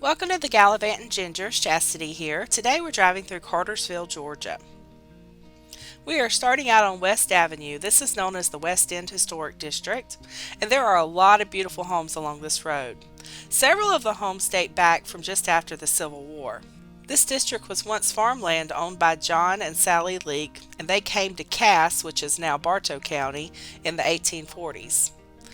Welcome to the Gallivanting Gingers, Chastity here. Today we're driving through Cartersville, Georgia. We are starting out on West Avenue. This is known as the West End Historic District, and there are a lot of beautiful homes along this road. Several of the homes date back from just after the Civil War. This district was once farmland owned by John and Sally Leake, and they came to Cass, which is now Bartow County, in the 1840s.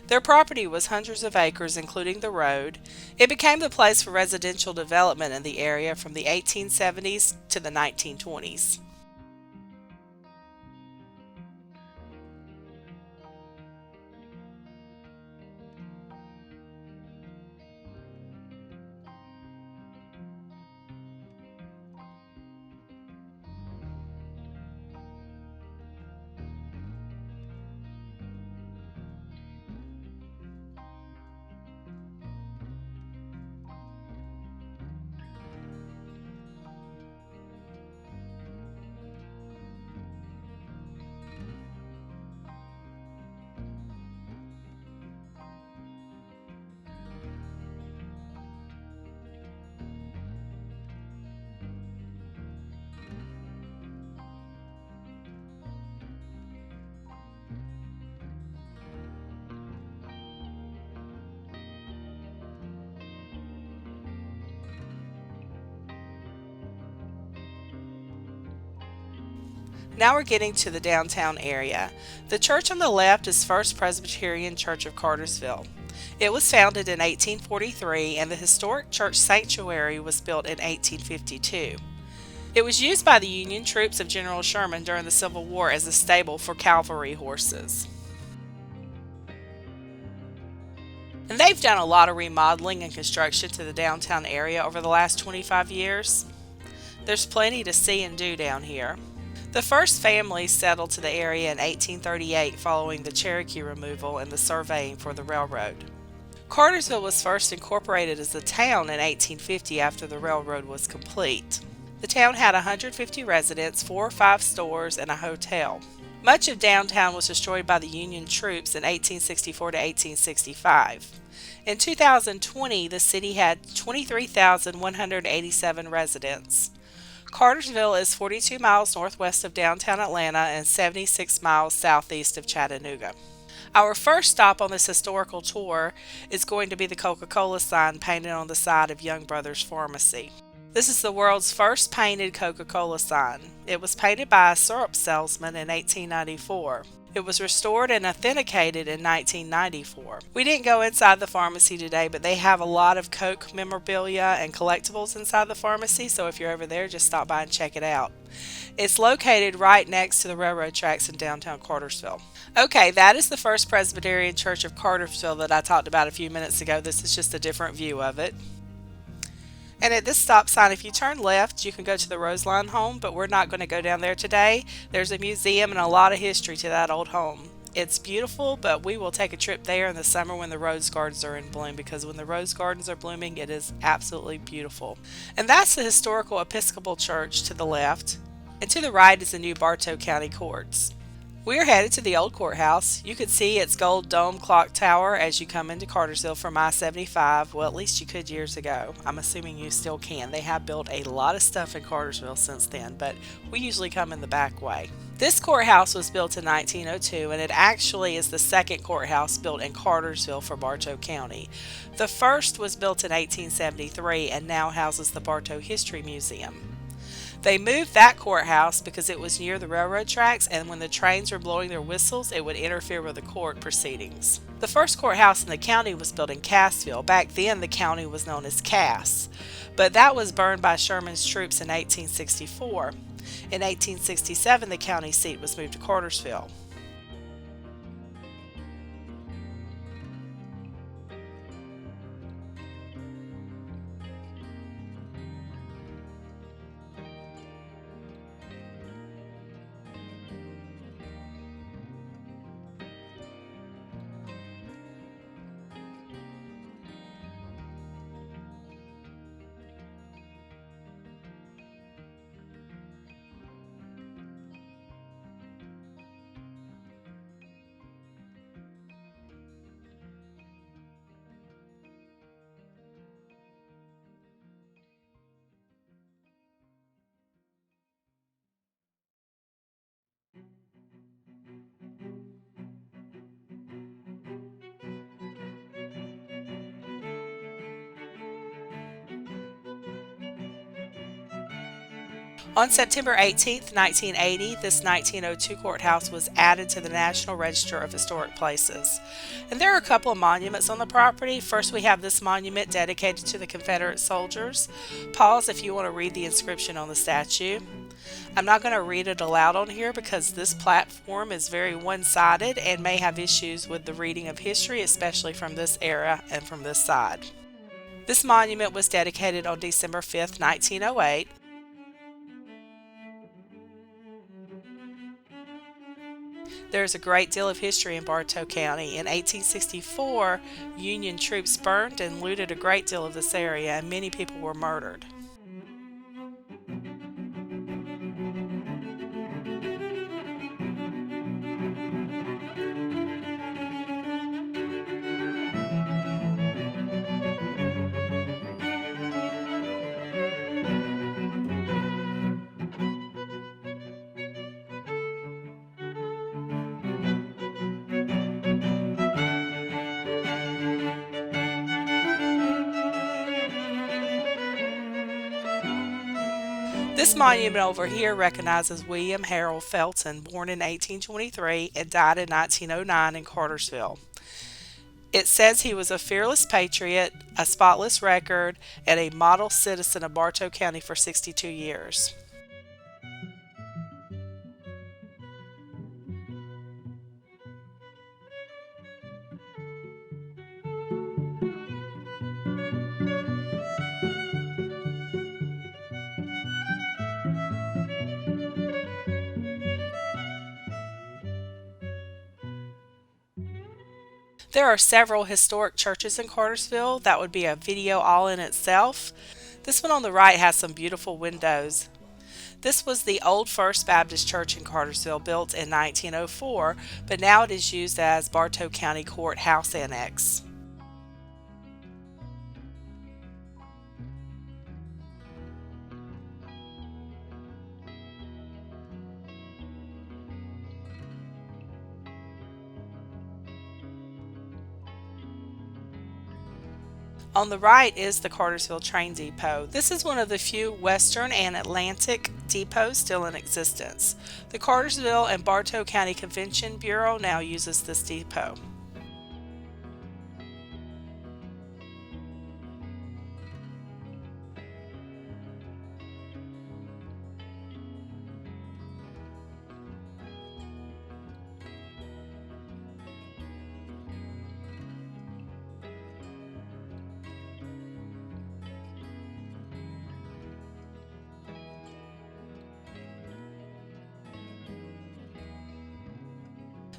Their property was hundreds of acres, including the road. It became the place for residential development in the area from the 1870s to the 1920s. Now we're getting to the downtown area. The church on the left is First Presbyterian Church of Cartersville. It was founded in 1843 and the historic church sanctuary was built in 1852. It was used by the Union troops of General Sherman during the Civil War as a stable for cavalry horses. And they've done a lot of remodeling and construction to the downtown area over the last 25 years. There's plenty to see and do down here. The first families settled to the area in 1838 following the Cherokee removal and the surveying for the railroad. Cartersville was first incorporated as a town in 1850 after the railroad was complete. The town had 150 residents, 4 or 5 stores, and a hotel. Much of downtown was destroyed by the Union troops in 1864 to 1865. In 2020, the city had 23,187 residents. Cartersville is 42 miles northwest of downtown Atlanta and 76 miles southeast of Chattanooga. Our first stop on this historical tour is going to be the Coca-Cola sign painted on the side of Young Brothers Pharmacy. This is the world's first painted Coca-Cola sign. It was painted by a syrup salesman in 1894. It was restored and authenticated in 1994. We didn't go inside the pharmacy today, but they have a lot of Coke memorabilia and collectibles inside the pharmacy, so if you're over there, just stop by and check it out. It's located right next to the railroad tracks in downtown Cartersville. Okay, that is the First Presbyterian Church of Cartersville that I talked about a few minutes ago. This is just a different view of it. And at this stop sign, if you turn left, you can go to the Roseline home, but we're not going to go down there today. There's a museum and a lot of history to that old home. It's beautiful, but we will take a trip there in the summer when the rose gardens are in bloom, because when the rose gardens are blooming, it is absolutely beautiful. And that's the historical Episcopal Church to the left, and to the right is the new Bartow County Courts. We're headed to the old courthouse. You could see its gold dome clock tower as you come into Cartersville from I-75. Well, at least you could years ago. I'm assuming you still can. They have built a lot of stuff in Cartersville since then, but we usually come in the back way. This courthouse was built in 1902, and it actually is the second courthouse built in Cartersville for Bartow County. The first was built in 1873 and now houses the Bartow History Museum. They moved that courthouse because it was near the railroad tracks, and when the trains were blowing their whistles, it would interfere with the court proceedings. The first courthouse in the county was built in Cassville. Back then, the county was known as Cass, but that was burned by Sherman's troops in 1864. In 1867, the county seat was moved to Cartersville. On September 18th, 1980, this 1902 courthouse was added to the National Register of Historic Places. And there are a couple of monuments on the property. First, we have this monument dedicated to the Confederate soldiers. Pause if you want to read the inscription on the statue. I'm not going to read it aloud on here because this platform is very one-sided and may have issues with the reading of history, especially from this era and from this side. This monument was dedicated on December 5th, 1908. There's a great deal of history in Bartow County. In 1864, Union troops burned and looted a great deal of this area, and many people were murdered. This monument over here recognizes William Harold Felton, born in 1823 and died in 1909 in Cartersville. It says he was a fearless patriot, a spotless record, and a model citizen of Bartow County for 62 years. There are several historic churches in Cartersville. That would be a video all in itself. This one on the right has some beautiful windows. This was the old First Baptist Church in Cartersville, built in 1904, but now it is used as Bartow County Courthouse Annex. On the right is the Cartersville train depot. This is one of the few Western and Atlantic depots still in existence. The Cartersville and Bartow County Convention Bureau now uses this depot.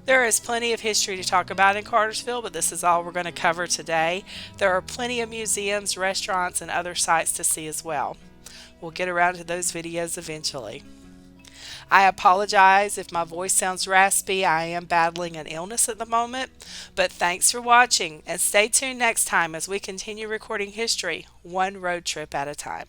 There is plenty of history to talk about in Cartersville, but this is all we're going to cover today. There are plenty of museums, restaurants, and other sites to see as well. We'll get around to those videos eventually. I apologize if my voice sounds raspy. I am battling an illness at the moment, but thanks for watching, and stay tuned next time as we continue recording history, one road trip at a time.